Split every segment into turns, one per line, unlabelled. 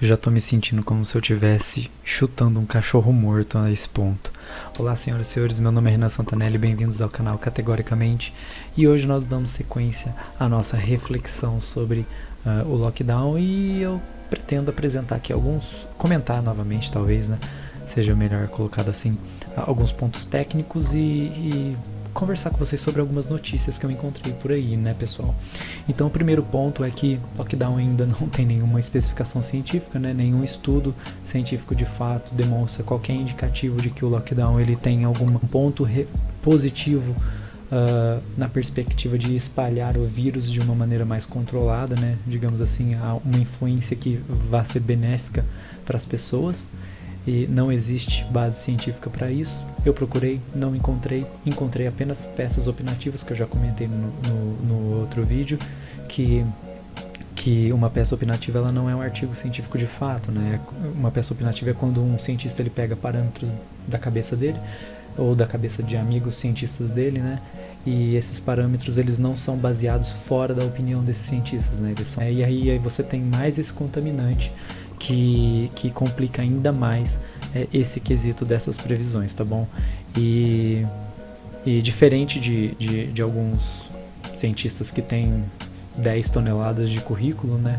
Eu já tô me sentindo como se eu estivesse chutando um cachorro morto a esse ponto. Olá, senhoras e senhores, meu nome é Renan Santanelli, bem-vindos ao canal Categoricamente. E hoje nós damos sequência à nossa reflexão sobre o lockdown e eu pretendo apresentar aqui comentar novamente talvez, né? Seja melhor colocado assim, alguns pontos técnicos e conversar com vocês sobre algumas notícias que eu encontrei por aí, né, pessoal? Então, o primeiro ponto é que lockdown ainda não tem nenhuma especificação científica, né? Nenhum estudo científico de fato demonstra qualquer indicativo de que o lockdown ele tem algum ponto positivo na perspectiva de espalhar o vírus de uma maneira mais controlada, né? Digamos assim, uma influência que vá ser benéfica para as pessoas. E não existe base científica para isso. Eu procurei, não encontrei apenas peças opinativas, que eu já comentei no outro vídeo, que uma peça opinativa ela não é um artigo científico de fato, né? Uma peça opinativa é quando um cientista ele pega parâmetros da cabeça dele, ou da cabeça de amigos cientistas dele, né? E esses parâmetros eles não são baseados fora da opinião desses cientistas, né? E aí você tem mais esse contaminante que complica ainda mais esse quesito dessas previsões, tá bom? E diferente de alguns cientistas que têm 10 toneladas de currículo, né?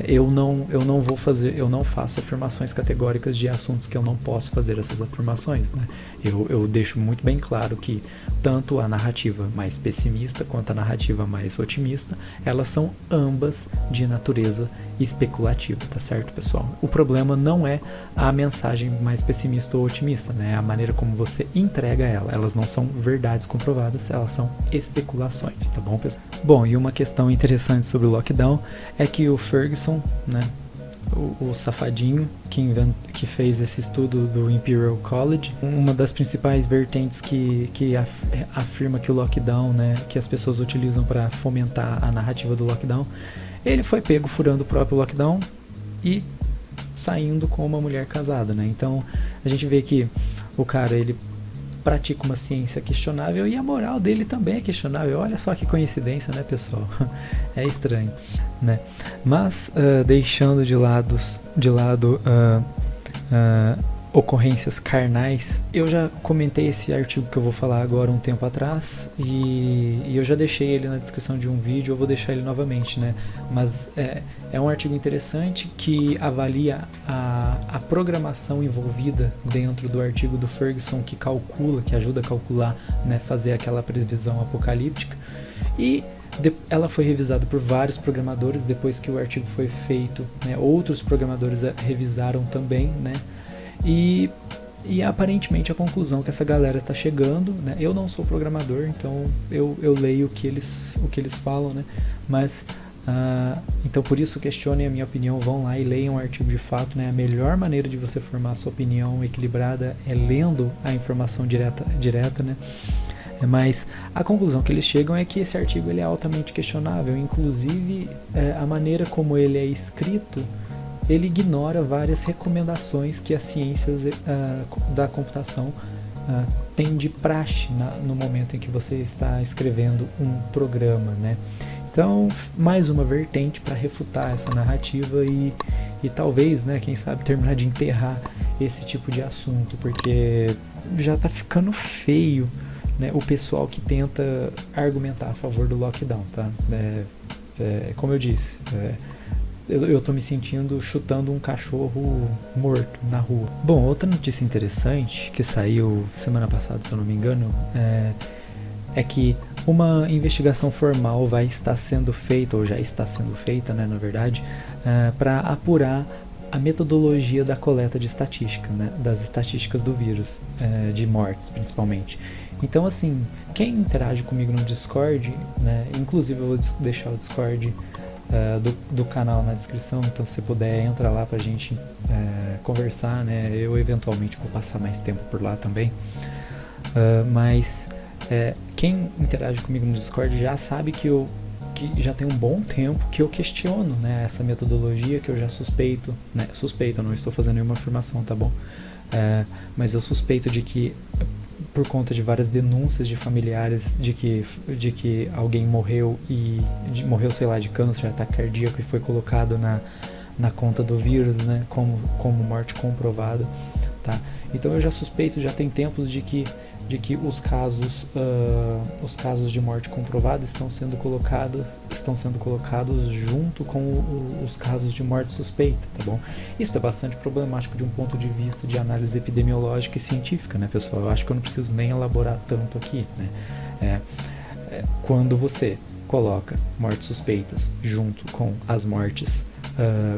Eu não faço afirmações categóricas de assuntos que eu não posso fazer essas afirmações, né? Eu deixo muito bem claro que tanto a narrativa mais pessimista quanto a narrativa mais otimista, elas são ambas de natureza especulativa, tá certo, pessoal? O problema não é a mensagem mais pessimista ou otimista, né? É a maneira como você entrega ela. Elas não são verdades comprovadas, elas são especulações, tá bom, pessoal? Bom, e uma questão interessante sobre o lockdown é que o Ferguson, né, o safadinho que fez esse estudo do Imperial College, uma das principais vertentes que afirma que o lockdown, né, que as pessoas utilizam para fomentar a narrativa do lockdown, ele foi pego furando o próprio lockdown e saindo com uma mulher casada, né? Então a gente vê que o cara ele pratica uma ciência questionável e a moral dele também é questionável. Olha só que coincidência, né, pessoal? É estranho, né? Mas deixando de lado ocorrências carnais, eu já comentei esse artigo que eu vou falar agora um tempo atrás e eu já deixei ele na descrição de um vídeo, eu vou deixar ele novamente, né? Mas é um artigo interessante que avalia a programação envolvida dentro do artigo do Ferguson que ajuda a calcular, né, fazer aquela previsão apocalíptica, e ela foi revisada por vários programadores depois que o artigo foi feito, né? Outros programadores revisaram também, né? E aparentemente a conclusão que essa galera está chegando, né? Eu não sou programador, então eu leio o que eles falam, né? Mas então por isso questionem a minha opinião, vão lá e leiam o artigo de fato, né? A melhor maneira de você formar a sua opinião equilibrada é lendo a informação direta, né? Mas a conclusão que eles chegam é que esse artigo ele é altamente questionável, inclusive a maneira como ele é escrito, ele ignora várias recomendações que as ciências da computação têm de praxe no momento em que você está escrevendo um programa, né? Então, mais uma vertente para refutar essa narrativa e talvez, né, quem sabe, terminar de enterrar esse tipo de assunto, porque já está ficando feio, né, o pessoal que tenta argumentar a favor do lockdown, tá? Como eu disse, eu tô me sentindo chutando um cachorro morto na rua. Bom, outra notícia interessante que saiu semana passada, se eu não me engano, é que uma investigação formal vai estar sendo feita, ou já está sendo feita, né, na verdade, para apurar a metodologia da coleta de estatística, né, das estatísticas do vírus, de mortes principalmente. Então, assim, quem interage comigo no Discord, né, inclusive eu vou deixar o Discord do canal na descrição, então se você puder entra lá pra gente conversar, né? Eu eventualmente vou passar mais tempo por lá também, mas quem interage comigo no Discord já sabe que já tem um bom tempo que eu questiono, né, essa metodologia, que eu já suspeito, né? Suspeito, eu não estou fazendo nenhuma afirmação, tá bom? Mas eu suspeito de que por conta de várias denúncias de familiares de que alguém morreu sei lá, de câncer, ataque cardíaco, e foi colocado na conta do vírus, né, como morte comprovada, tá? Então eu já suspeito, já tem tempos de que os casos de morte comprovada estão sendo colocados junto com os casos de morte suspeita, tá bom? Isso é bastante problemático de um ponto de vista de análise epidemiológica e científica, né, pessoal? Eu acho que eu não preciso nem elaborar tanto aqui, né? Quando você coloca mortes suspeitas junto com as mortes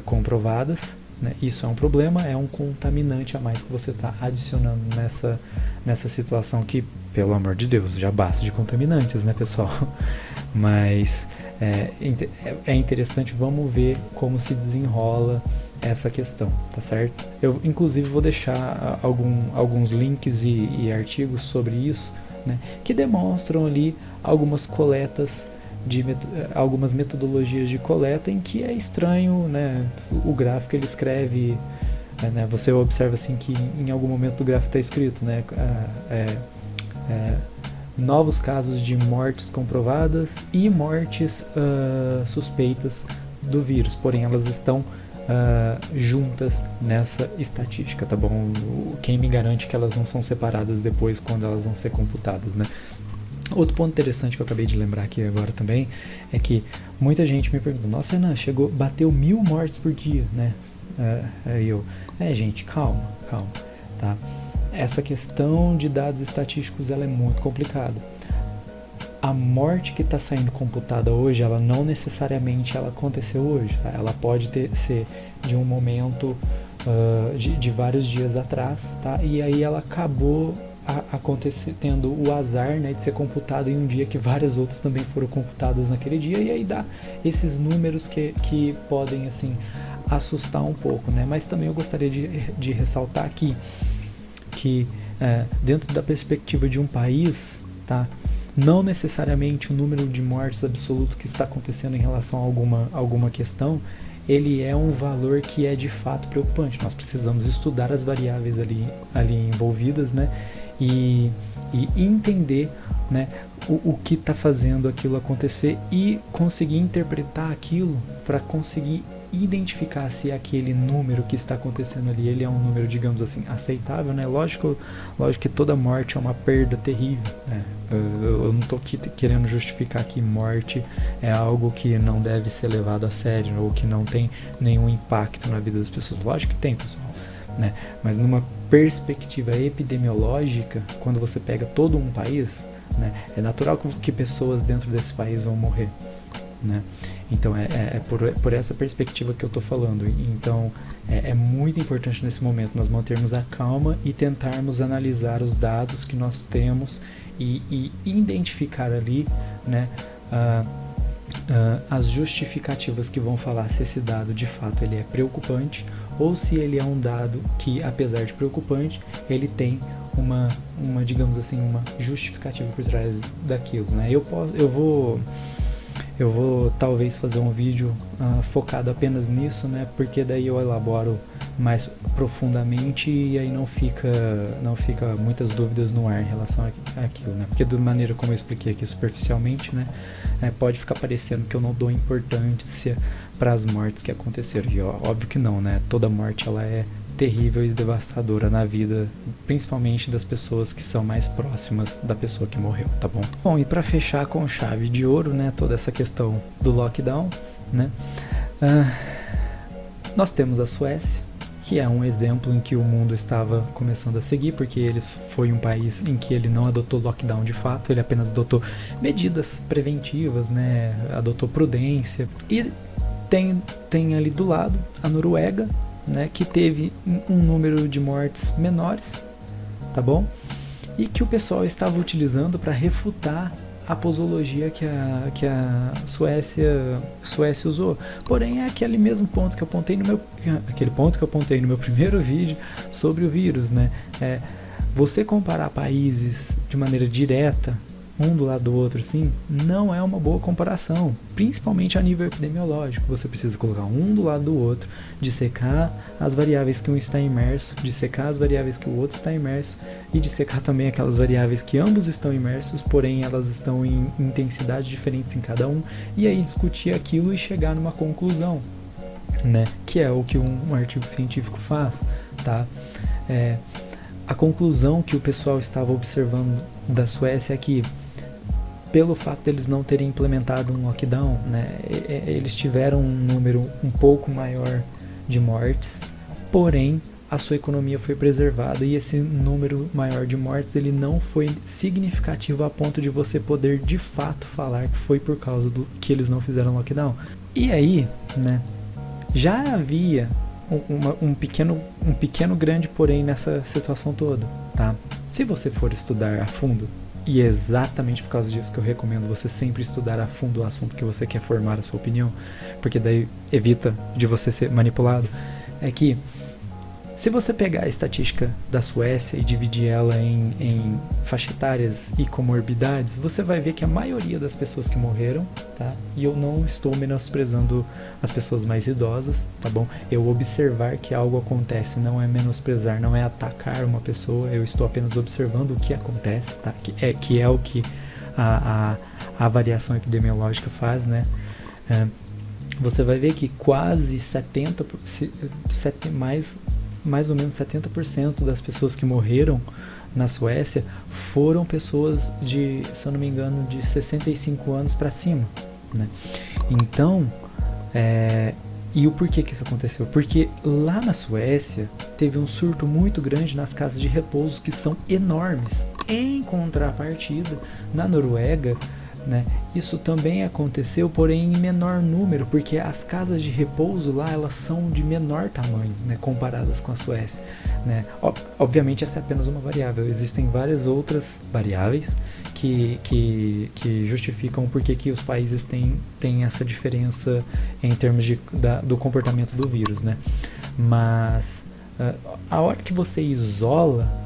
comprovadas, né, isso é um problema, é um contaminante a mais que você está adicionando nessa situação que, pelo amor de Deus, já basta de contaminantes, né, pessoal? Mas é interessante, vamos ver como se desenrola essa questão, tá certo? Eu, inclusive, vou deixar alguns links e artigos sobre isso, né, que demonstram ali algumas coletas, algumas metodologias de coleta em que é estranho, né, o gráfico ele escreve, né, você observa assim que em algum momento do gráfico está escrito, né, novos casos de mortes comprovadas e mortes suspeitas do vírus, porém elas estão juntas nessa estatística, tá bom? Quem me garante que elas não são separadas depois quando elas vão ser computadas, né? Outro ponto interessante que eu acabei de lembrar aqui agora também é que muita gente me pergunta: nossa, Renan, bateu 1000 mortes por dia, né? Aí eu, gente, calma, tá? Essa questão de dados estatísticos ela é muito complicada. A morte que está saindo computada hoje, ela não necessariamente ela aconteceu hoje, tá? Ela pode ser de um momento de vários dias atrás, tá? E aí ela acabou tendo o azar, né, de ser computada em um dia que várias outras também foram computadas naquele dia, e aí dá esses números que podem assim assustar um pouco, né? Mas também eu gostaria de ressaltar aqui que dentro da perspectiva de um país, tá? Não necessariamente o número de mortes absoluto que está acontecendo em relação a alguma questão, ele é um valor que é de fato preocupante. Nós precisamos estudar as variáveis ali envolvidas, né? E entender, né, o que está fazendo aquilo acontecer e conseguir interpretar aquilo para conseguir identificar se aquele número que está acontecendo ali, ele é um número, digamos assim, aceitável, né? Lógico que toda morte é uma perda terrível, né? Eu não estou querendo justificar que morte é algo que não deve ser levado a sério ou que não tem nenhum impacto na vida das pessoas. Lógico que tem, pessoal, né? Mas numa perspectiva epidemiológica, quando você pega todo um país, né, é natural que pessoas dentro desse país vão morrer, né? Então é por essa perspectiva que eu estou falando. Então é muito importante nesse momento nós mantermos a calma e tentarmos analisar os dados que nós temos e identificar ali, né, as justificativas que vão falar se esse dado de fato ele é preocupante ou se ele é um dado que, apesar de preocupante, ele tem uma digamos assim, uma justificativa por trás daquilo, né? Eu vou talvez fazer um vídeo focado apenas nisso, né? Porque daí eu elaboro mais profundamente e aí não fica muitas dúvidas no ar em relação àquilo, né? Porque da maneira como eu expliquei aqui superficialmente, né, pode ficar parecendo que eu não dou importância para as mortes que aconteceram. E óbvio que não, né? Toda morte ela é terrível e devastadora na vida, principalmente das pessoas que são mais próximas da pessoa que morreu, tá bom? Bom, e para fechar com chave de ouro, né, toda essa questão do lockdown, né, nós temos a Suécia, que é um exemplo em que o mundo estava começando a seguir, porque ele foi um país em que ele não adotou lockdown de fato, ele apenas adotou medidas preventivas, né, adotou prudência. E tem ali do lado a Noruega, né, que teve um número de mortes menores, tá bom? E que o pessoal estava utilizando para refutar a posologia que a Suécia usou. Porém, é aquele mesmo ponto que eu apontei no meu primeiro vídeo sobre o vírus, né? Você comparar países de maneira direta, um do lado do outro, assim, não é uma boa comparação, principalmente a nível epidemiológico. Você precisa colocar um do lado do outro, dissecar as variáveis que um está imerso, dissecar as variáveis que o outro está imerso e dissecar também aquelas variáveis que ambos estão imersos, porém elas estão em intensidades diferentes em cada um, e aí discutir aquilo e chegar numa conclusão. né? Que é o que um artigo científico faz, tá? A conclusão que o pessoal estava observando da Suécia é que, pelo fato deles não terem implementado um lockdown, né, eles tiveram um número um pouco maior de mortes, porém a sua economia foi preservada, e esse número maior de mortes ele não foi significativo a ponto de você poder de fato falar que foi por causa do que eles não fizeram lockdown. E aí, né, já havia um pequeno grande porém nessa situação toda, tá? Se você for estudar a fundo, e é exatamente por causa disso que eu recomendo você sempre estudar a fundo o assunto que você quer formar a sua opinião, porque daí evita de você ser manipulado, é que se você pegar a estatística da Suécia e dividir ela em faixa etárias e comorbidades, você vai ver que a maioria das pessoas que morreram, tá? E eu não estou menosprezando as pessoas mais idosas, tá bom? Eu observar que algo acontece não é menosprezar, não é atacar uma pessoa, eu estou apenas observando o que acontece, tá? Que é o que a avaliação epidemiológica faz, né? Você vai ver que quase 70%, mais ou menos 70% das pessoas que morreram na Suécia foram pessoas de, se eu não me engano, de 65 anos para cima, né? Então, e o porquê que isso aconteceu? Porque lá na Suécia teve um surto muito grande nas casas de repouso, que são enormes. Em contrapartida, na Noruega, né, isso também aconteceu, porém em menor número, porque as casas de repouso lá elas são de menor tamanho, né, comparadas com a Suécia, né. Obviamente essa é apenas uma variável, existem várias outras variáveis que justificam porque que os países têm essa diferença em termos do comportamento do vírus, né. Mas a hora que você isola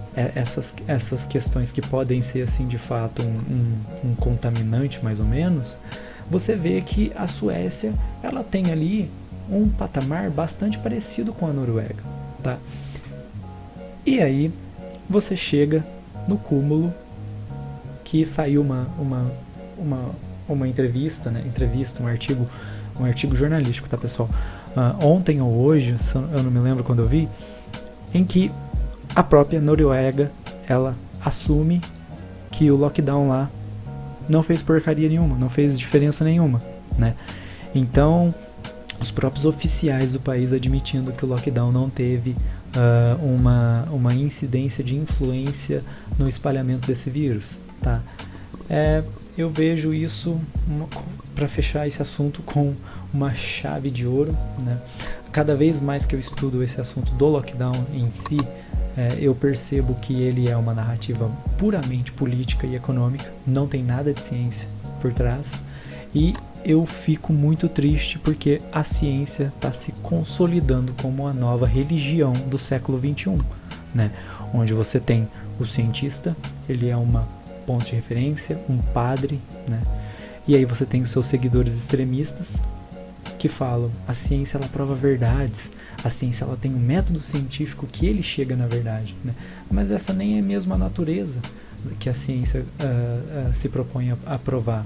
essas questões que podem ser assim de fato um contaminante mais ou menos, você vê que a Suécia ela tem ali um patamar bastante parecido com a Noruega, tá? E aí você chega no cúmulo que saiu uma entrevista, né? Um artigo jornalístico, tá, pessoal? Ontem ou hoje, eu não me lembro quando eu vi, em que a própria Noruega, ela assume que o lockdown lá não fez porcaria nenhuma, não fez diferença nenhuma, né? Então, os próprios oficiais do país admitindo que o lockdown não teve uma incidência de influência no espalhamento desse vírus, tá? Eu vejo isso, para fechar esse assunto, com uma chave de ouro, né? Cada vez mais que eu estudo esse assunto do lockdown em si, eu percebo que ele é uma narrativa puramente política e econômica, não tem nada de ciência por trás, e eu fico muito triste porque a ciência está se consolidando como a nova religião do século XXI, né? Onde você tem o cientista, ele é uma ponto de referência, um padre, né? E aí você tem os seus seguidores extremistas, que falam, a ciência ela prova verdades, a ciência ela tem um método científico que ele chega na verdade, né? Mas essa nem é mesmo a natureza que a ciência se propõe a provar,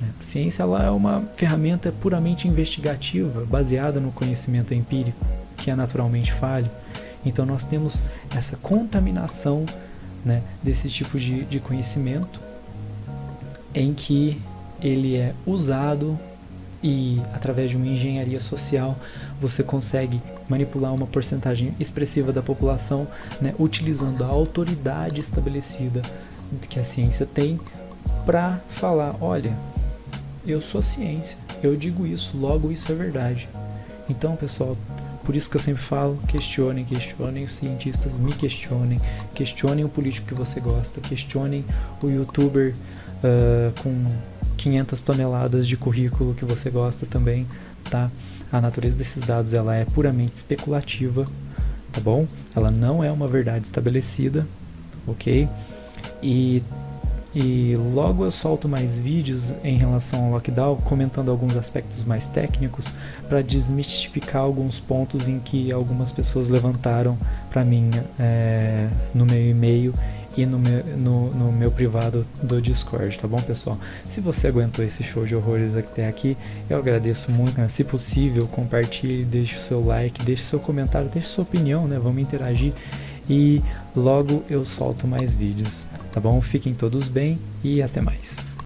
né? A ciência ela é uma ferramenta puramente investigativa, baseada no conhecimento empírico, que é naturalmente falho. Então nós temos essa contaminação, né, desse tipo de conhecimento, em que ele é usado e através de uma engenharia social você consegue manipular uma porcentagem expressiva da população, né, utilizando a autoridade estabelecida que a ciência tem para falar, olha, eu sou ciência, eu digo isso, logo isso é verdade. Então, pessoal, por isso que eu sempre falo, questionem os cientistas, me questionem o político que você gosta, questionem o youtuber com 500 toneladas de currículo que você gosta também, tá? A natureza desses dados ela é puramente especulativa, tá bom? Ela não é uma verdade estabelecida, ok? E logo eu solto mais vídeos em relação ao lockdown, comentando alguns aspectos mais técnicos para desmistificar alguns pontos em que algumas pessoas levantaram para mim no meu e-mail e no meu privado do Discord, tá bom, pessoal? Se você aguentou esse show de horrores até aqui, eu agradeço muito. Se possível, compartilhe, deixe o seu like, deixe o seu comentário, deixe sua opinião, né? Vamos interagir e logo eu solto mais vídeos, tá bom? Fiquem todos bem e até mais.